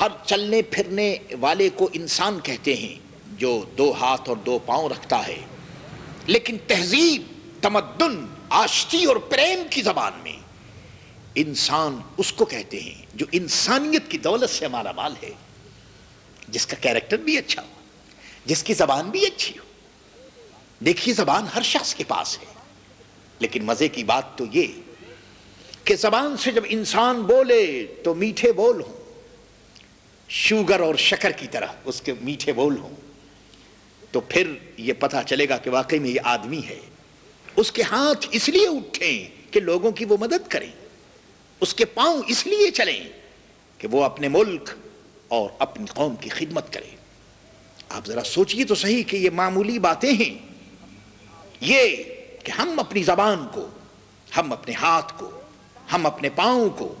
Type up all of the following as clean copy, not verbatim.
ہر چلنے پھرنے والے کو انسان کہتے ہیں جو 2 ہاتھ اور 2 پاؤں رکھتا ہے، لیکن تہذیب، تمدن، آشتی اور پریم کی زبان میں انسان اس کو کہتے ہیں جو انسانیت کی دولت سے ہمارا مال ہے، جس کا کیریکٹر بھی اچھا ہو، جس کی زبان بھی اچھی ہو۔ دیکھیے زبان ہر شخص کے پاس ہے، لیکن مزے کی بات تو یہ کہ زبان سے جب انسان بولے تو میٹھے بول ہوں، شوگر اور شکر کی طرح اس کے میٹھے بول ہوں، تو پھر یہ پتہ چلے گا کہ واقعی میں یہ آدمی ہے۔ اس کے ہاتھ اس لیے اٹھیں کہ لوگوں کی وہ مدد کریں، اس کے پاؤں اس لیے چلیں کہ وہ اپنے ملک اور اپنی قوم کی خدمت کرے۔ آپ ذرا سوچئے تو صحیح کہ یہ معمولی باتیں ہیں، یہ کہ ہم اپنی زبان کو، ہم اپنے ہاتھ کو، ہم اپنے پاؤں کو،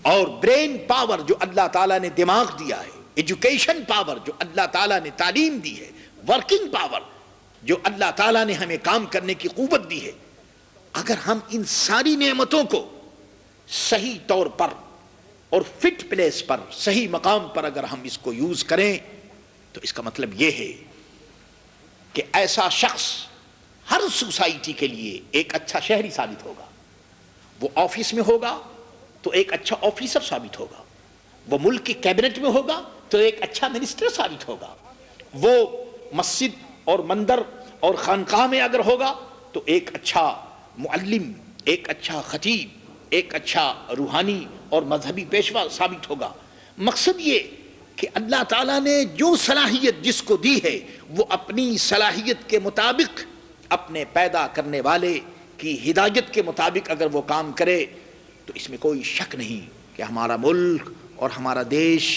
اور برین پاور جو اللہ تعالیٰ نے دماغ دیا ہے، ایجوکیشن پاور جو اللہ تعالیٰ نے تعلیم دی ہے، ورکنگ پاور جو اللہ تعالیٰ نے ہمیں کام کرنے کی قوت دی ہے، اگر ہم ان ساری نعمتوں کو صحیح طور پر اور فٹ پلیس پر، صحیح مقام پر اگر ہم اس کو یوز کریں تو اس کا مطلب یہ ہے کہ ایسا شخص ہر سوسائٹی کے لیے ایک اچھا شہری ثابت ہوگا۔ وہ آفس میں ہوگا تو ایک اچھا آفیسر ثابت ہوگا، وہ ملک کی کیبنٹ میں ہوگا تو ایک اچھا منسٹر ثابت ہوگا، وہ مسجد اور مندر اور خانقاہ میں اگر ہوگا تو ایک اچھا معلم، ایک اچھا خطیب، ایک اچھا روحانی اور مذہبی پیشوا ثابت ہوگا۔ مقصد یہ کہ اللہ تعالیٰ نے جو صلاحیت جس کو دی ہے وہ اپنی صلاحیت کے مطابق، اپنے پیدا کرنے والے کی ہدایت کے مطابق اگر وہ کام کرے تو اس میں کوئی شک نہیں کہ ہمارا ملک اور ہمارا دیش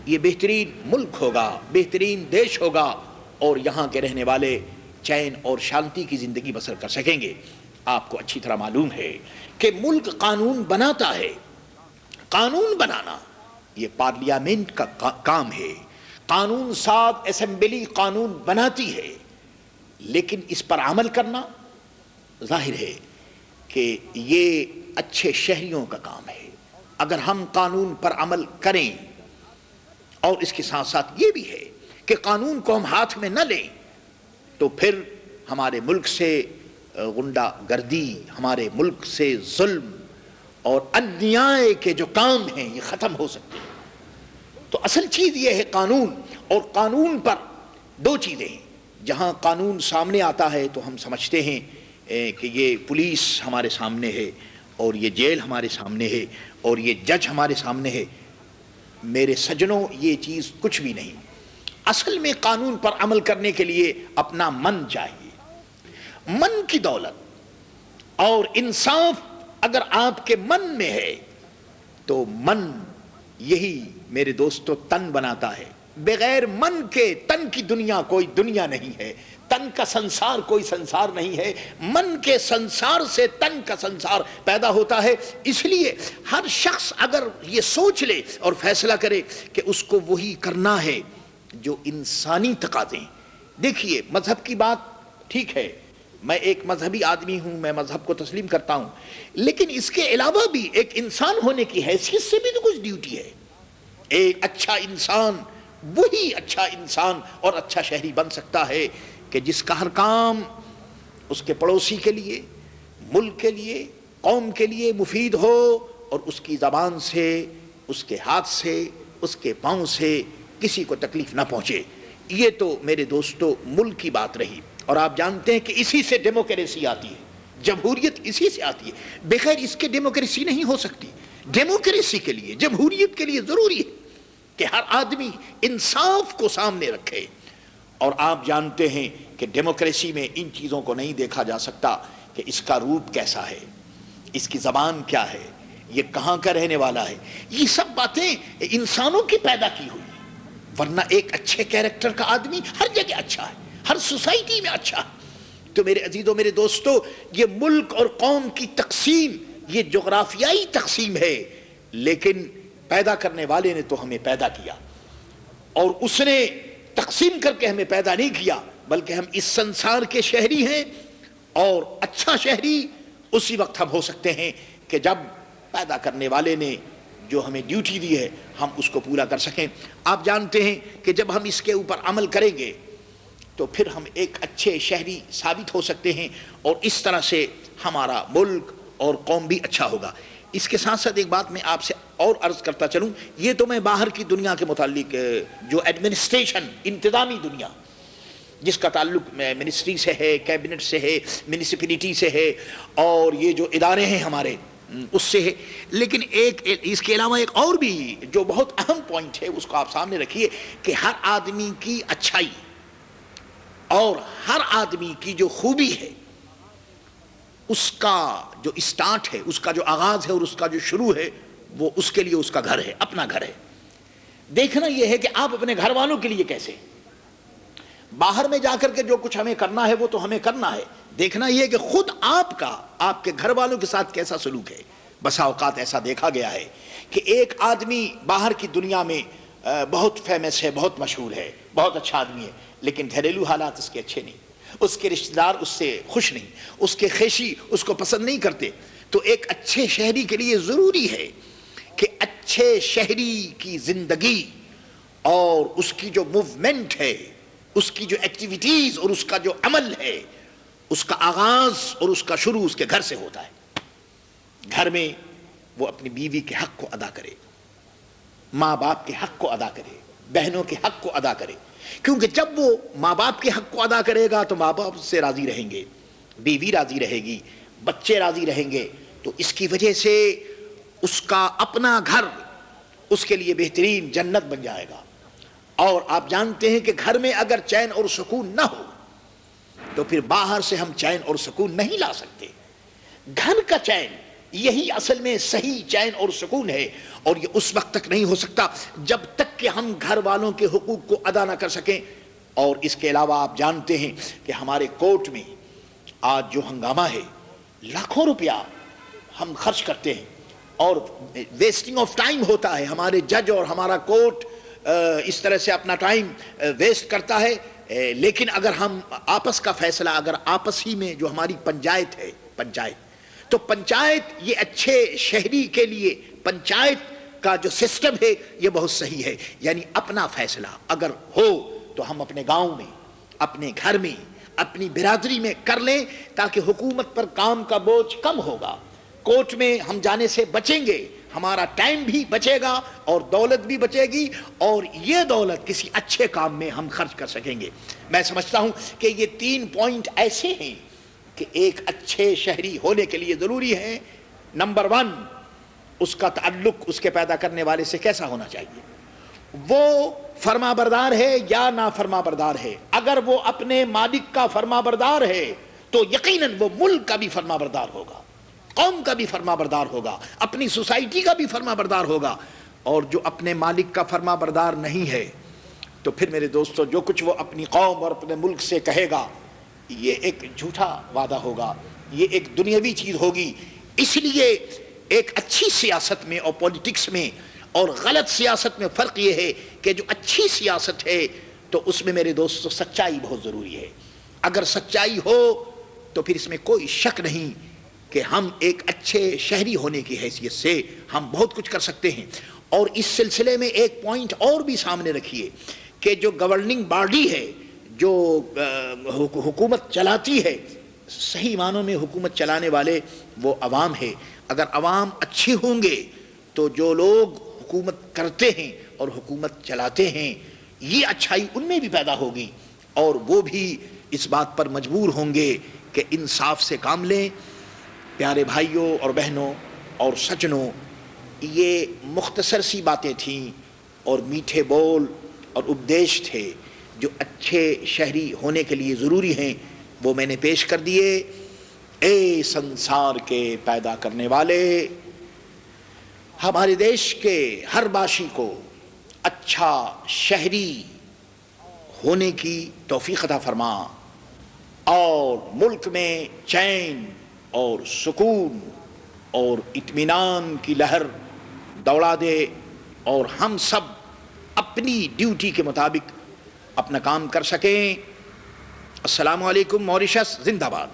یہ بہترین ملک ہوگا، بہترین دیش ہوگا، اور یہاں کے رہنے والے چین اور شانتی کی زندگی بسر کر سکیں گے۔ آپ کو اچھی طرح معلوم ہے کہ ملک قانون بناتا ہے، قانون بنانا یہ پارلیامنٹ کا کام ہے، قانون ساز اسمبلی قانون بناتی ہے، لیکن اس پر عمل کرنا ظاہر ہے کہ یہ اچھے شہریوں کا کام ہے۔ اگر ہم قانون پر عمل کریں، اور اس کے ساتھ ساتھ یہ بھی ہے کہ قانون کو ہم ہاتھ میں نہ لیں، تو پھر ہمارے ملک سے غنڈہ گردی، ہمارے ملک سے ظلم اور انیائے کے جو کام ہیں یہ ختم ہو سکتے ہیں۔ تو اصل چیز یہ ہے قانون، اور قانون پر 2 چیزیں ہیں۔ جہاں قانون سامنے آتا ہے تو ہم سمجھتے ہیں کہ یہ پولیس ہمارے سامنے ہے، اور یہ جیل ہمارے سامنے ہے، اور یہ جج ہمارے سامنے ہے۔ میرے سجنوں، یہ چیز کچھ بھی نہیں۔ اصل میں قانون پر عمل کرنے کے لیے اپنا من چاہیے، من کی دولت اور انصاف اگر آپ کے من میں ہے تو من یہی میرے دوستو تن بناتا ہے۔ بغیر من کے تن کی دنیا کوئی دنیا نہیں ہے، تن کا سنسار کوئی سنسار نہیں ہے، من کے سنسار سے تن کا سنسار پیدا ہوتا ہے۔ اس لیے ہر شخص اگر یہ سوچ لے اور فیصلہ کرے کہ اس کو وہی کرنا ہے جو انسانی تقاضے ہیں۔ دیکھیے مذہب کی بات ٹھیک ہے، میں ایک مذہبی آدمی ہوں، میں مذہب کو تسلیم کرتا ہوں، لیکن اس کے علاوہ بھی ایک انسان ہونے کی حیثیت سے بھی تو کچھ ڈیوٹی ہے۔ ایک اچھا انسان وہی اچھا انسان اور اچھا شہری بن سکتا ہے کہ جس کا ہر کام اس کے پڑوسی کے لیے، ملک کے لیے، قوم کے لیے مفید ہو، اور اس کی زبان سے، اس کے ہاتھ سے، اس کے پاؤں سے کسی کو تکلیف نہ پہنچے۔ یہ تو میرے دوستو ملک کی بات رہی، اور آپ جانتے ہیں کہ اسی سے ڈیموکریسی آتی ہے، جمہوریت اسی سے آتی ہے۔ بغیر اس کے ڈیموکریسی نہیں ہو سکتی۔ ڈیموکریسی کے لیے، جمہوریت کے لیے ضروری ہے کہ ہر آدمی انصاف کو سامنے رکھے، اور آپ جانتے ہیں کہ ڈیموکریسی میں ان چیزوں کو نہیں دیکھا جا سکتا کہ اس کا روپ کیسا ہے، اس کی زبان کیا ہے، یہ کہاں کا رہنے والا ہے۔ یہ سب باتیں انسانوں کی پیدا کی ہوئی، ورنہ ایک اچھے کیریکٹر کا آدمی ہر جگہ اچھا ہے، ہر سوسائٹی میں اچھا ہے۔ تو میرے عزیزوں، میرے دوستو، یہ ملک اور قوم کی تقسیم یہ جغرافیائی تقسیم ہے، لیکن پیدا کرنے والے نے تو ہمیں پیدا کیا، اور اس نے تقسیم کر کے ہمیں پیدا نہیں کیا، بلکہ ہم اس سنسار کے شہری ہیں، اور اچھا شہری اسی وقت ہم ہو سکتے ہیں کہ جب پیدا کرنے والے نے جو ہمیں ڈیوٹی دی ہے ہم اس کو پورا کر سکیں۔ آپ جانتے ہیں کہ جب ہم اس کے اوپر عمل کریں گے تو پھر ہم ایک اچھے شہری ثابت ہو سکتے ہیں، اور اس طرح سے ہمارا ملک اور قوم بھی اچھا ہوگا۔ اس کے ساتھ ساتھ ایک بات میں آپ سے اور عرض کرتا چلوں، یہ تو میں باہر کی دنیا کے متعلق، جو ایڈمنسٹریشن، انتظامی دنیا جس کا تعلق منسٹری سے ہے، کیبنٹ سے ہے، میونسپلٹی سے ہے، اور یہ جو ادارے ہیں ہمارے اس سے ہے، لیکن ایک اس کے علاوہ ایک اور بھی جو بہت اہم پوائنٹ ہے اس کو آپ سامنے رکھیے کہ ہر آدمی کی اچھائی اور ہر آدمی کی جو خوبی ہے اس کا جو اسٹارٹ ہے، اس کا جو آغاز ہے اور اس کا جو شروع ہے، وہ اس کے لیے اس کا گھر ہے، اپنا گھر ہے۔ دیکھنا یہ ہے کہ آپ اپنے گھر والوں کے لیے کیسے، باہر میں جا کر کے جو کچھ ہمیں کرنا ہے وہ تو ہمیں کرنا ہے، دیکھنا یہ کہ خود آپ کا آپ کے گھر والوں کے ساتھ کیسا سلوک ہے۔ بسا اوقات ایسا دیکھا گیا ہے کہ ایک آدمی باہر کی دنیا میں بہت فیمس ہے، بہت مشہور ہے، بہت اچھا آدمی ہے، لیکن گھریلو حالات اس کے اچھے نہیں، اس کے رشتہ دار اس سے خوش نہیں، اس کے خیشی اس کو پسند نہیں کرتے۔ تو ایک اچھے شہری کے لیے ضروری ہے کہ اچھے شہری کی زندگی اور اس کی جو موومنٹ ہے، اس کی جو ایکٹیویٹیز اور اس کا جو عمل ہے، اس کا آغاز اور اس کا شروع اس کے گھر سے ہوتا ہے۔ گھر میں وہ اپنی بیوی کے حق کو ادا کرے، ماں باپ کے حق کو ادا کرے، بہنوں کے حق کو ادا کرے، کیونکہ جب وہ ماں باپ کے حق کو ادا کرے گا تو ماں باپ سے راضی رہیں گے، بیوی راضی رہے گی، بچے راضی رہیں گے، تو اس کی وجہ سے اس کا اپنا گھر اس کے لیے بہترین جنت بن جائے گا۔ اور آپ جانتے ہیں کہ گھر میں اگر چین اور سکون نہ ہو تو پھر باہر سے ہم چین اور سکون نہیں لا سکتے۔ گھر کا چین یہی اصل میں صحیح چین اور سکون ہے، اور یہ اس وقت تک نہیں ہو سکتا جب تک کہ ہم گھر والوں کے حقوق کو ادا نہ کر سکیں۔ اور اس کے علاوہ آپ جانتے ہیں کہ ہمارے کورٹ میں آج جو ہنگامہ ہے، لاکھوں روپیہ ہم خرچ کرتے ہیں اور ویسٹنگ آف ٹائم ہوتا ہے، ہمارے جج اور ہمارا کورٹ اس طرح سے اپنا ٹائم ویسٹ کرتا ہے۔ لیکن اگر ہم آپس کا فیصلہ، اگر آپس ہی میں جو ہماری پنچایت ہے، تو پنچایت یہ اچھے شہری کے لیے پنچایت کا جو سسٹم ہے یہ بہت صحیح ہے، یعنی اپنا فیصلہ اگر ہو تو ہم اپنے گاؤں میں، اپنے گھر میں، اپنی برادری میں کر لیں، تاکہ حکومت پر کام کا بوجھ کم ہوگا، کورٹ میں ہم جانے سے بچیں گے، ہمارا ٹائم بھی بچے گا اور دولت بھی بچے گی، اور یہ دولت کسی اچھے کام میں ہم خرچ کر سکیں گے۔ میں سمجھتا ہوں کہ یہ 3 پوائنٹ ایسے ہیں کہ ایک اچھے شہری ہونے کے لیے ضروری ہے۔ نمبر 1، اس کا تعلق اس کے پیدا کرنے والے سے کیسا ہونا چاہیے، وہ فرما بردار ہے یا نافرما بردار ہے۔ اگر وہ اپنے مالک کا فرما بردار ہے تو یقیناً وہ ملک کا بھی فرما بردار ہوگا، قوم کا بھی فرما بردار ہوگا، اپنی سوسائٹی کا بھی فرما بردار ہوگا۔ اور جو اپنے مالک کا فرما بردار نہیں ہے تو پھر میرے دوستو جو کچھ وہ اپنی قوم اور اپنے ملک سے کہے گا یہ ایک جھوٹا وعدہ ہوگا، یہ ایک دنیاوی چیز ہوگی۔ اس لیے ایک اچھی سیاست میں اور پولیٹکس میں اور غلط سیاست میں فرق یہ ہے کہ جو اچھی سیاست ہے تو اس میں میرے دوستو سچائی بہت ضروری ہے۔ اگر سچائی ہو تو پھر اس میں کوئی شک نہیں کہ ہم ایک اچھے شہری ہونے کی حیثیت سے ہم بہت کچھ کر سکتے ہیں۔ اور اس سلسلے میں ایک پوائنٹ اور بھی سامنے رکھیے کہ جو گورننگ باڈی ہے، جو حکومت چلاتی ہے، صحیح معنوں میں حکومت چلانے والے وہ عوام ہے۔ اگر عوام اچھے ہوں گے تو جو لوگ حکومت کرتے ہیں اور حکومت چلاتے ہیں یہ اچھائی ان میں بھی پیدا ہوگی، اور وہ بھی اس بات پر مجبور ہوں گے کہ انصاف سے کام لیں۔ پیارے بھائیوں اور بہنوں اور سجنوں، یہ مختصر سی باتیں تھیں اور میٹھے بول اور اپدیش تھے جو اچھے شہری ہونے کے لیے ضروری ہیں، وہ میں نے پیش کر دیے۔ اے سنسار کے پیدا کرنے والے، ہمارے دیش کے ہر باشی کو اچھا شہری ہونے کی توفیق عطا فرما، اور ملک میں چین اور سکون اور اطمینان کی لہر دوڑا دے، اور ہم سب اپنی ڈیوٹی کے مطابق اپنا کام کر سکیں۔ السلام علیکم۔ موریشس زندہ باد۔